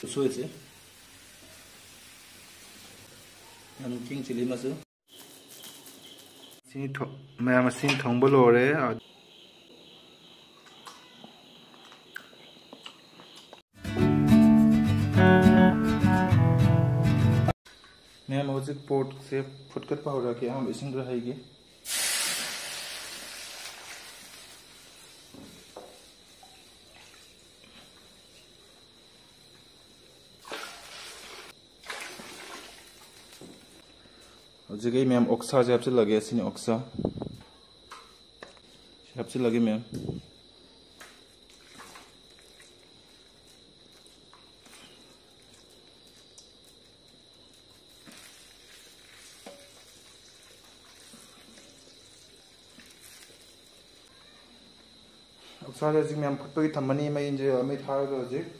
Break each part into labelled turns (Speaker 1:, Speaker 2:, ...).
Speaker 1: सोयचे king chili masu
Speaker 2: sini मैम सिंह थोंब लोरे मैम हौजिक पोट से फुटकट पाउडर के हम इसिंग रहाइगे हौजिक मैम ओक्सा से हबसे लगे सिनी ओक्सा हबसे लगे मैम ओक्सा से मैम फुटपगी थम्मनी मैं इंजे मैं थारगा हौजिक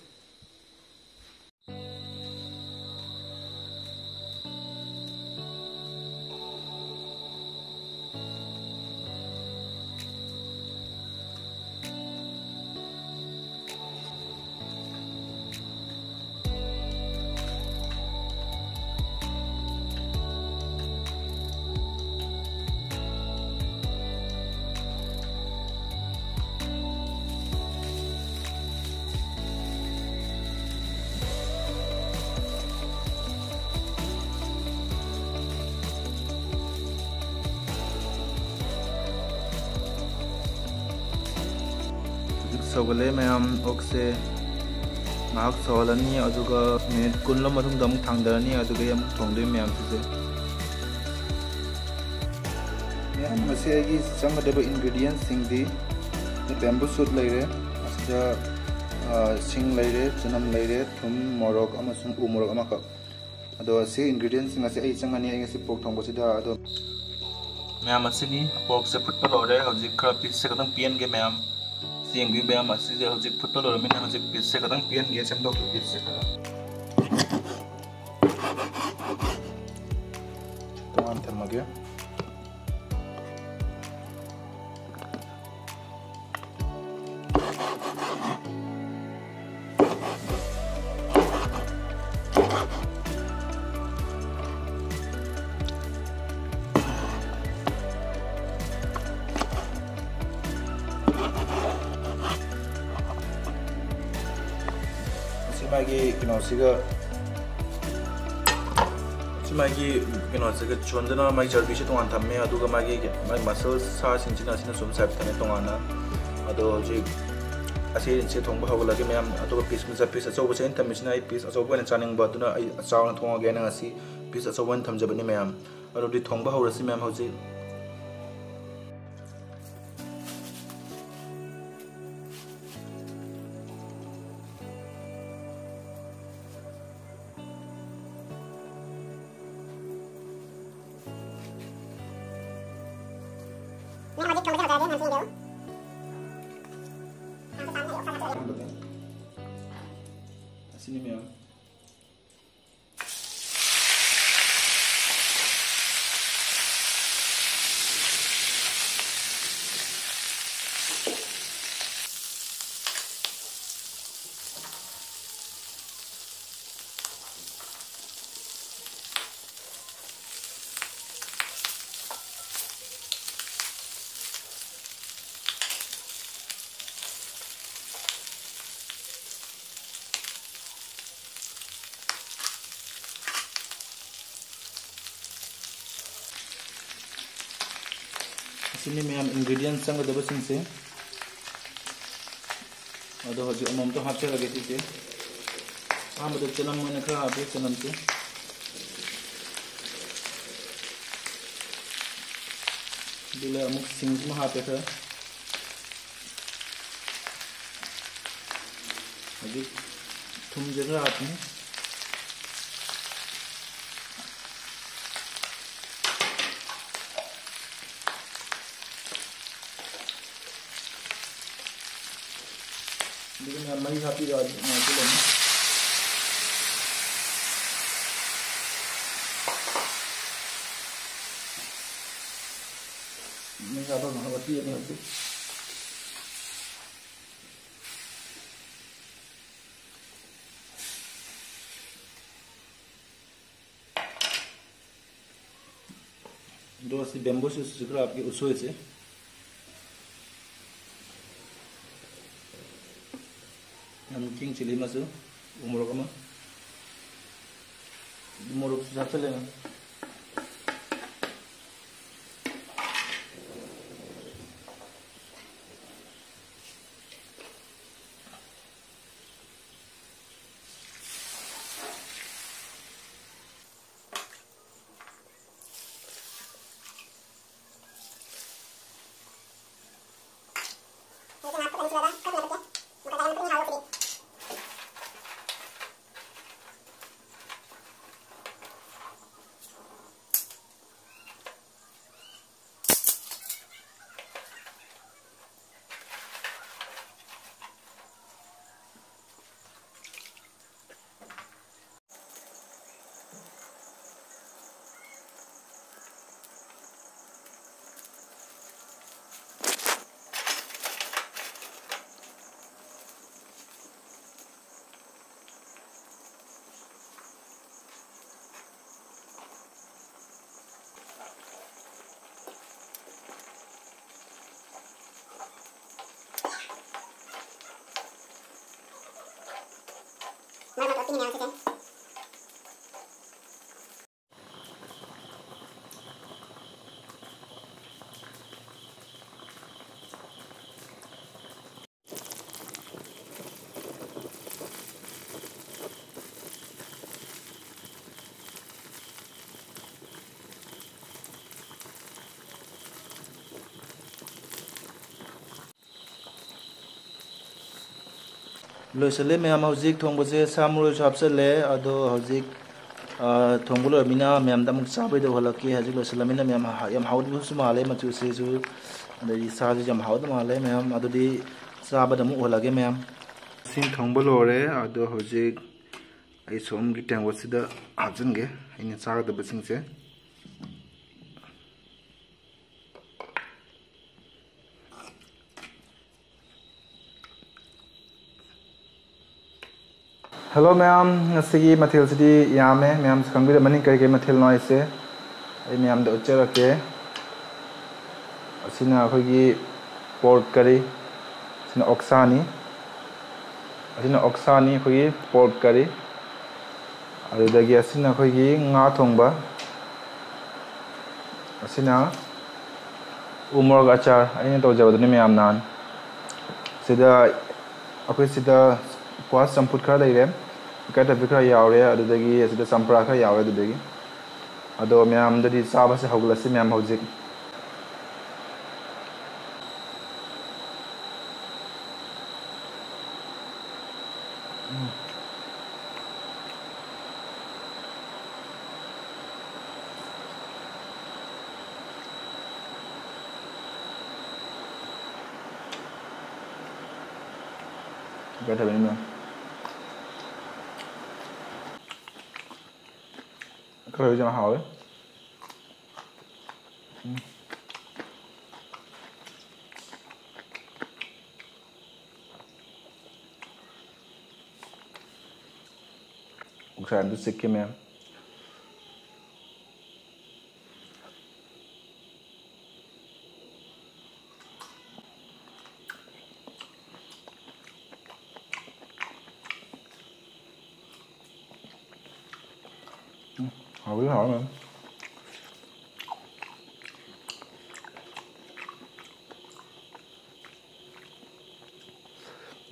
Speaker 2: सौगले मैम ओक्से नाक सौलनी अदुगा मिनट कुनलो मथुंग दम थांदरनी अदुगा यम थोंदे मैम से मैम मसे की संगदब इंग्रेडिएंट्स सिंगदी बेम्बू सूट लेरे असदा सिंग लेरे चनम लेरे थुम मोरक अमसुंग उ मोरक अमका अदो से इंग्रेडिएंट्स सिंग असे आई चंगनी आई से पोक थोंगो सिदा अदो मैम असनी पोक से फुट पलोरे हौजिक खरा पीस से कदम पियन के मैम सिंग भी मैम असी हौजिक फुट पलोरे मैंने हौजिक पीस से कदम पियन के सेमदो पीस से तमाम थमगे सिमागी चोंदना माई चर्बी से तोंगान थम्मे अदुगा मागी माई मसल सा सिंचिना सिना सुम साइब तने तोंगाना अदो जी असे से थोंबा हवलगे मैम अदुगा पीस मुजा पीस अचौबा से थम्मिसिना आई पीस अचौबा ने चानिंग बदुना आई अचावना थोंगागे ना असी पीस अचौबा थमजबनी मैम अदुदी थोंबा हवरसी मैम हौजी sini मैम sini मैम इंग्रेडिएंट्स संग दब सिंग से अदो हजि अमम तो हाथे लगे थी हम तो चनम मन खा आपे चनम से दिले अमुक सिंग में हाथे खा हजि थुम जगह आते हैं लेकिन मई हाथी राज मैं ज़्यादा महावती है नहीं
Speaker 1: दो सी बेम्बू सूट आपकी उसोय से हम किंग चिली मसु उमरोक अमा मोरोक जाचले लोसले मैम हजिक थोंबसे सामुल हापसले अदो हजिक थोंबुल मिना मैम दमुक चाबैद हलके हजिक लोसलमिना मैम यम हाउदबुसु माले मचुसेसु अदि साजु यम हाउद माले मैम अदुदि चाबद अमुक हलगे मैम सिंग थोंबुल ओरे अदो हजिक आई सोम की टेंगवसिदा हाजनगे इन चागदबसिंगसे हेलो मैम नसगी मथिल सिदी यामे मैम खंगबिर मनी कई कई मथिल नॉइसे आई मैम द उच्चरके असिना अखोगी पोर्क करी सिना ऑक्सानी अखोगी पोर्क करी अदुदगी असिना अखोगी nga थोंबा असिना उमोरग अचार आइना तौजबदनि मैम नान सिदा अखोई सिदा क्वास चंपुट खरा लेरे कटा बिखरा यावरे अदुदगी सिदा संपरा खरा यावरे अदुदगी अदो मैम ददी चाबसे हौगलसि मैम हौजिक कटा बिनि मैम कलर जमा हावे uksaran du sikke मैम हावे मैम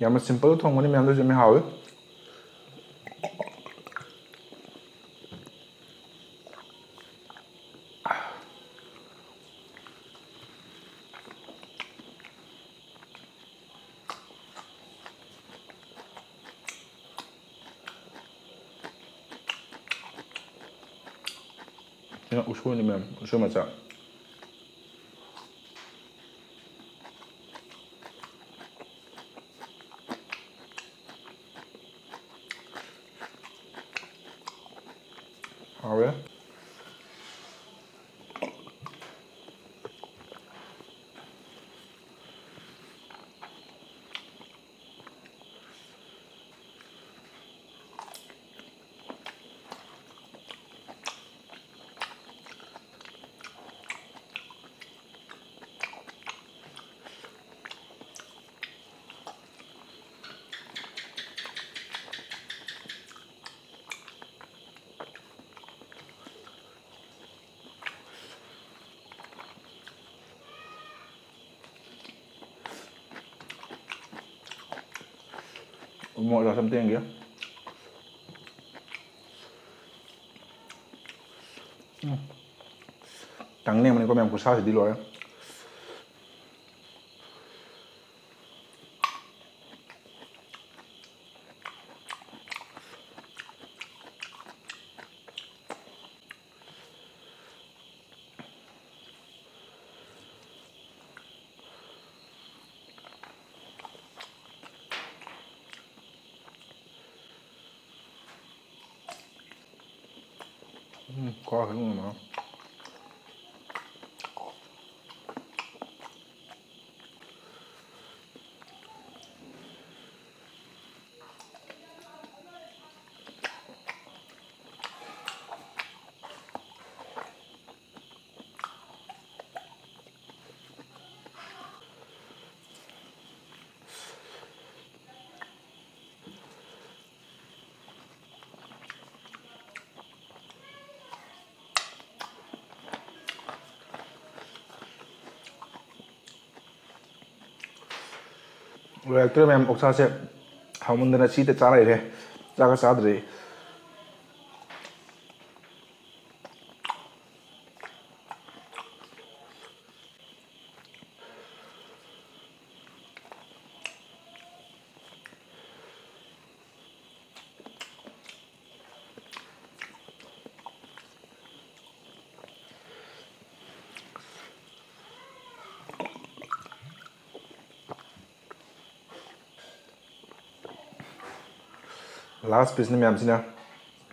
Speaker 1: याम सिंपल थोंगनी मैम जो मैं हावे 그냥 우스원이면 우스마자 아 왜?
Speaker 3: Một là xăm tiền kìa. Trắng nem này có mềm của sao thì đi rồi. Có cái luôn mà. Reactor में हम ओक्सा से हम अंदर सीटे चारा ही रहे चाका साथ रहे last piece ni मैम सिना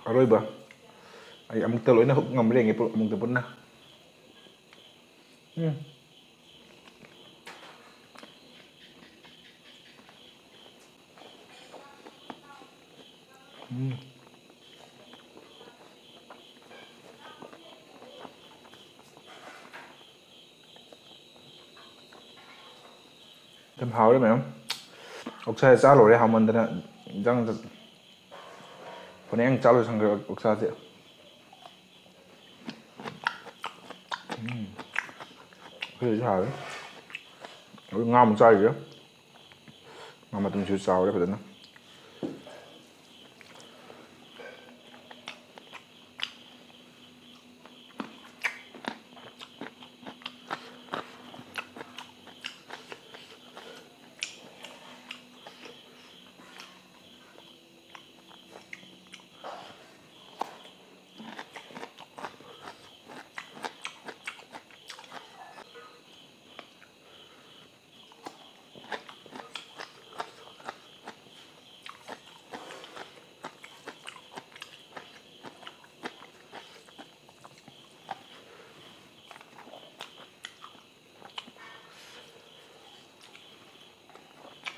Speaker 3: अरोई बा आई अमुक तलो इना हुक ngam reng ipu अमुक तपन ना Thầm hào đấy mày không? 옥사에 쌀 오래 하면 되나 장 그냥 쌀로 상그 옥사지. 그래 잘. 우리 ngâm 쌀 그래. ngâm 좀 줄 쌀 그래 되나?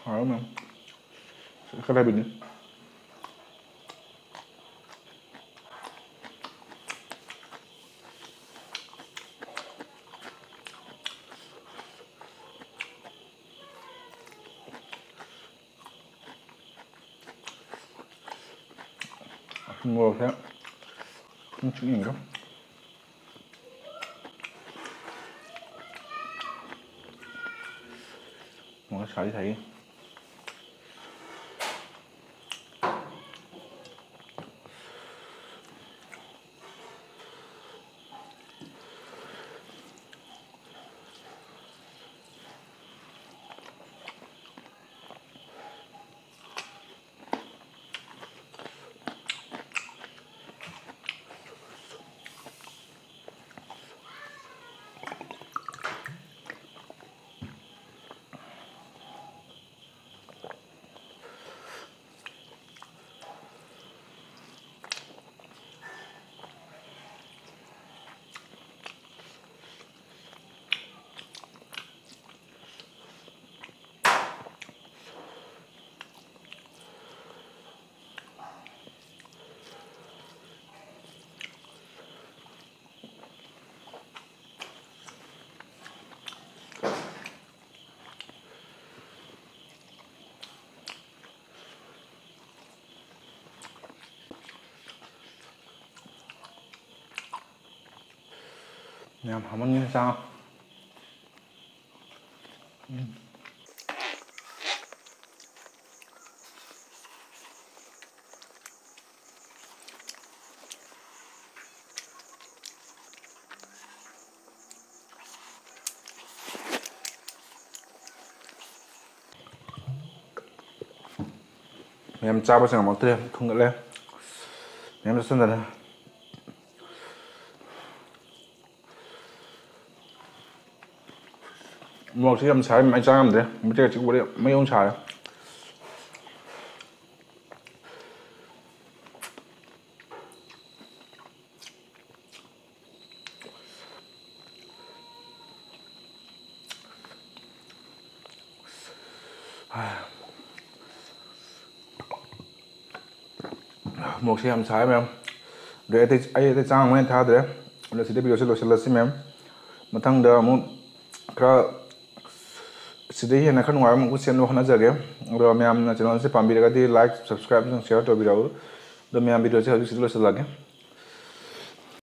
Speaker 3: Không cái này bình mua thế không chịu gì đâu nó sấy thấy làm hỏng ăn như sao ꯃꯌꯥꯝ ꯆꯥꯕ ꯆꯪꯉꯛꯇ꯭ꯔꯦ ꯊꯨꯡꯒꯠꯂꯦ ꯃꯌꯥꯝ ꯆꯠꯁꯤꯟꯗꯅ ꯃꯣꯔꯣꯛꯁꯤ ꯌꯥꯝ ꯁꯥꯏ ꯑꯩ ꯆꯥ ꯉꯝꯗ꯭ꯔꯦ ꯃꯆꯦꯠ ꯆꯤꯛꯄꯗ ꯃꯌꯣꯡ ꯁꯥꯔꯦ ꯃꯣꯔꯣꯛꯁꯤ ꯌꯥꯝ ꯁꯥꯏ ꯃꯌꯥꯝ ꯑꯗꯩ ꯑꯇꯩ ꯆꯥꯡ ꯑꯃ ꯊꯥꯗ꯭ꯔꯦ ꯑꯗꯣ ꯁꯤꯗ ꯚꯤꯗꯤꯑꯣꯁꯤ ꯂꯣꯏꯁꯤꯜꯂꯁꯤ ꯃꯌꯥꯝ ꯃꯊꯪꯗ ꯑꯃꯨꯛ ꯈꯔ ꯁꯤꯗꯩ ꯍꯦꯟꯅ ꯈꯔ ꯅꯨꯡꯉꯥꯏꯕ ꯑꯃꯨꯛ ꯁꯦꯝꯅꯕ ꯍꯣꯠꯅꯖꯒꯦ ꯑꯗꯣ ꯃꯌꯥꯝꯅ ꯆꯦꯅꯦꯜꯁꯤ ꯄꯥꯝꯕꯤꯔꯒꯗꯤ ꯂꯥꯏꯛ ꯁꯕꯁꯀ꯭ꯔꯥꯏꯕ ꯑꯃꯁꯨꯡ ꯁꯤꯌꯔ ꯇꯧꯕꯤꯔꯛꯎ ꯑꯗꯣ ꯃꯌꯥꯝ ꯚꯤꯗꯤꯑꯣꯁꯤ ꯍꯧꯖꯤꯛ ꯁꯤꯗ ꯂꯣꯏꯁꯤꯜꯂꯒꯦ